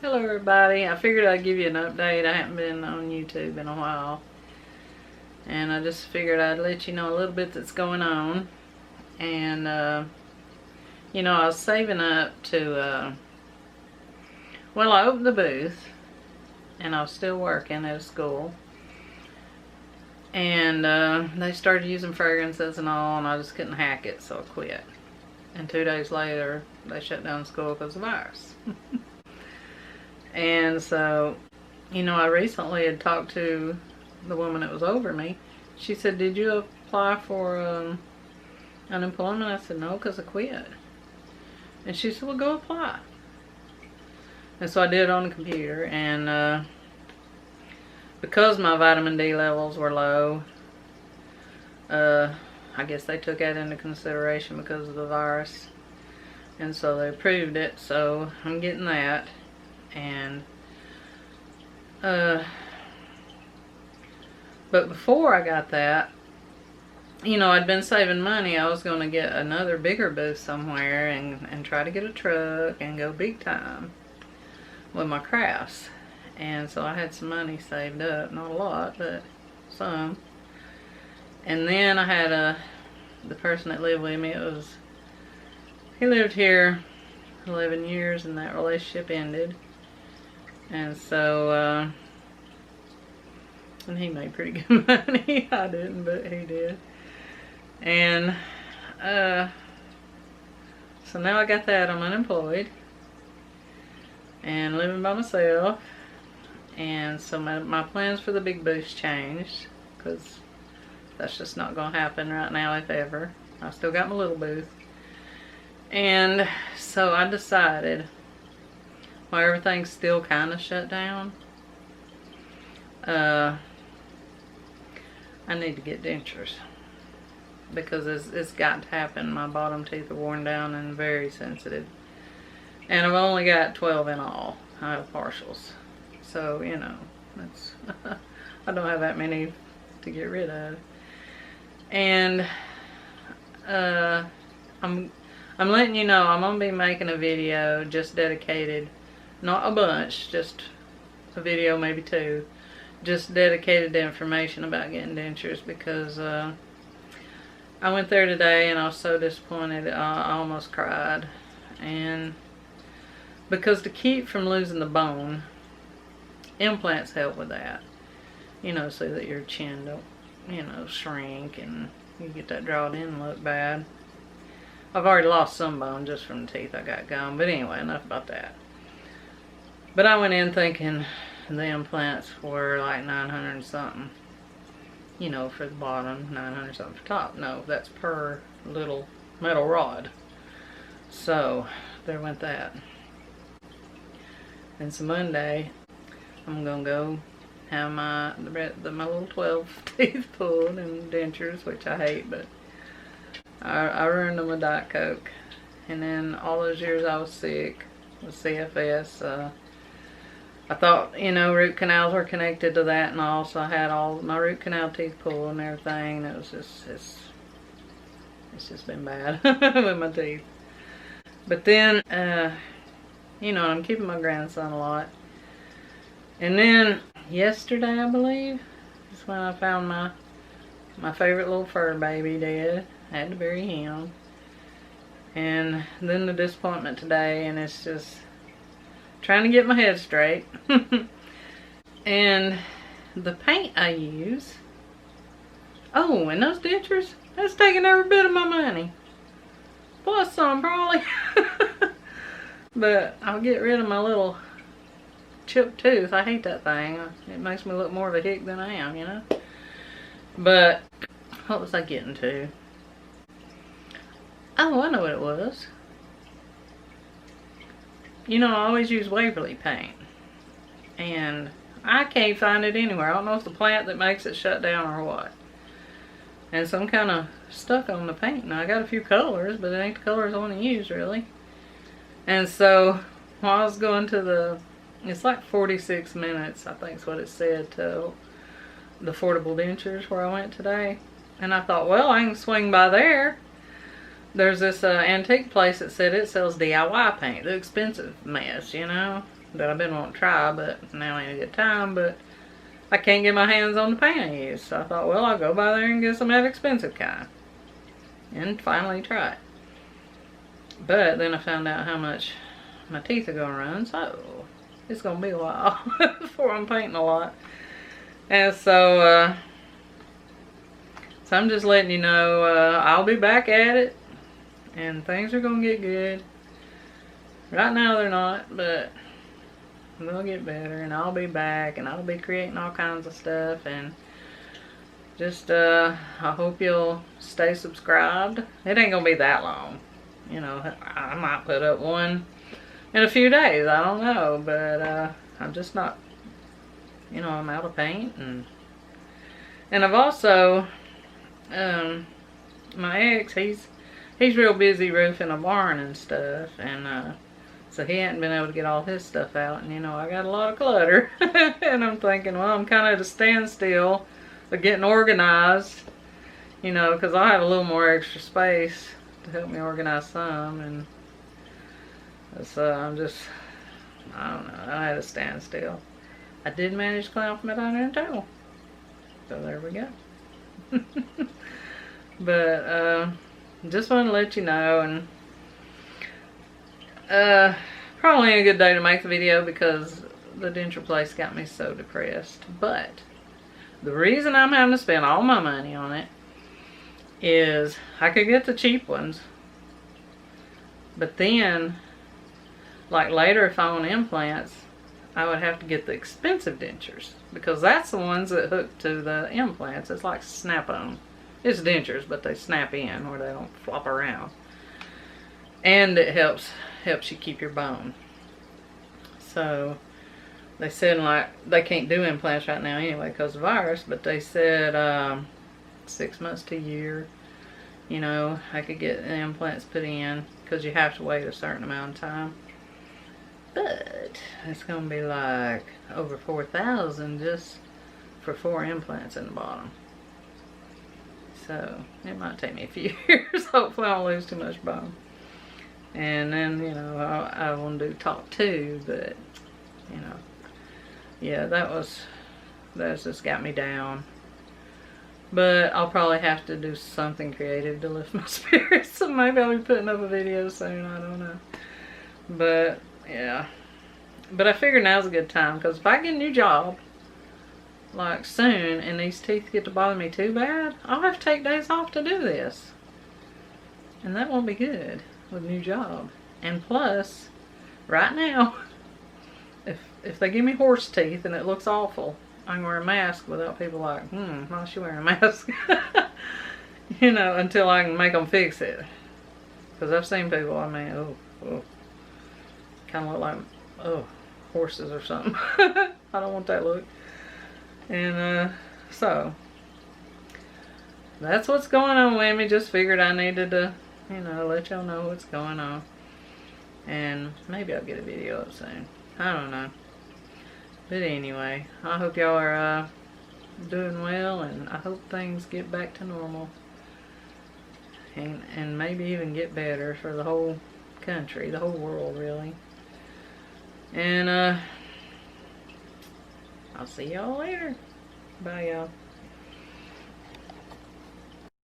Hello everybody, I figured I'd give you an update. I haven't been on YouTube in a while, and I just figured I'd let you know a little bit that's going on. And I was saving up to well, I opened the booth and I was still working at a school, and they started using fragrances and all, and I just couldn't hack it, so I quit. And 2 days later they shut down the school because of the virus. And so, I recently had talked to the woman that was over me. She said, "Did you apply for unemployment?" I said, "No, because I quit." And she said, "Well, go apply." And so I did it on the computer, and because my vitamin D levels were low, I guess they took that into consideration because of the virus. And so they approved it, so I'm getting that. And but before I got that, I'd been saving money. I was going to get another bigger booth somewhere and try to get a truck and go big time with my crafts. And so I had some money saved up, not a lot, but some. And then I had the person that lived with me, he lived here 11 years, and that relationship ended. And so, and he made pretty good money. I didn't, but he did. And, so now I got that. I'm unemployed and living by myself. And so my plans for the big booth changed, because that's just not going to happen right now, if ever. I still got my little booth. And so I decided, while everything's still kind of shut down, I need to get dentures, because it's got to happen. My bottom teeth are worn down and very sensitive, and I've only got 12 in all. I have partials, so that's I don't have that many to get rid of. And I'm letting you know I'm gonna be making a video just dedicated. Not a bunch, just a video, maybe 2, just dedicated to information about getting dentures, because I went there today and I was so disappointed. I almost cried. And because to keep from losing the bone, implants help with that, so that your chin don't shrink and you get that drawn in and look bad. I've already lost some bone just from the teeth I got gone, but anyway, enough about that. But I went in thinking the implants were like 900 and something, for the bottom, 900 something for top. No, that's per little metal rod. So there went that. And so Monday, I'm gonna go have my little 12 teeth pulled and dentures, which I hate, but I ruined them with Diet Coke. And then all those years I was sick with CFS, I thought, root canals were connected to that and all, so I had all my root canal teeth pulled and everything, and it was it's just been bad with my teeth. But then, I'm keeping my grandson a lot. And then, yesterday, I believe, is when I found my favorite little fur baby dead. I had to bury him. And then the disappointment today, and it's just trying to get my head straight. And the paint I use, and those dentures, that's taking every bit of my money, plus some probably. But I'll get rid of my little chipped tooth. I hate that thing. It makes me look more of a hick than I am, But what was I getting to? Oh, I know what it was. I always use Waverly paint, and I can't find it anywhere. I don't know if it's the plant that makes it shut down or what. And so I'm kind of stuck on the paint. Now I got a few colors, but it ain't the colors I want to use really. And so while I was going to it's like 46 minutes, I think is what it said, to the Affordable Dentures where I went today. And I thought, well, I can swing by there. There's this antique place that said it sells DIY paint, the expensive mess, that I've been wanting to try, but now ain't a good time. But I can't get my hands on the paint I use, so I thought, well, I'll go by there and get some of that expensive kind and finally try it. But then I found out how much my teeth are gonna run, so it's gonna be a while before I'm painting a lot. And so I'm just letting you know, I'll be back at it, and things are gonna get good. Right now they're not, but they'll get better, and I'll be back, and I'll be creating all kinds of stuff, and just I hope you'll stay subscribed. It ain't gonna be that long, you know. I might put up one in a few days, I don't know, but I'm just not, you know, I'm out of paint, and I've also my ex, he's real busy roofing a barn and stuff, and so he hadn't been able to get all his stuff out, and you know, I got a lot of clutter. And I'm thinking, well, I'm kind of at a standstill of getting organized, you know, because I'll have a little more extra space to help me organize some, and so I'm just, I don't know, I had a standstill. I did manage to clean off my dining room table, so there we go. But just wanted to let you know, and probably ain't a good day to make the video because the denture place got me so depressed. But the reason I'm having to spend all my money on it is I could get the cheap ones, but then, like later if I want implants, I would have to get the expensive dentures, because that's the ones that hook to the implants. It's like snap-on. It's dentures, but they snap in where they don't flop around. And it helps you keep your bone. So they said, like, they can't do implants right now anyway because of the virus, but they said 6 months to a year, you know, I could get the implants put in, because you have to wait a certain amount of time. But it's gonna be like over $4,000 just for 4 implants in the bottom. So it might take me a few years. Hopefully I don't lose too much bone. And then, you know, I want to do top 2, but you know, yeah, that's just got me down. But I'll probably have to do something creative to lift my spirits. So maybe I'll be putting up a video soon, I don't know. But yeah, but I figure now's a good time, because if I get a new job like soon and these teeth get to bother me too bad, I'll have to take days off to do this, and that won't be good with a new job. And plus, right now, if they give me horse teeth and it looks awful, I can wear a mask without people like, why is she wearing a mask? You know, until I can make them fix it. Because I've seen people, I mean, oh, kind of look like, horses or something. I don't want that look. And so that's what's going on with me. Just figured I needed to, you know, let y'all know what's going on. And maybe I'll get a video up soon. I don't know. But anyway, I hope y'all are doing well, and I hope things get back to normal. And maybe even get better for the whole country, the whole world, really. And I'll see y'all later. Bye, y'all.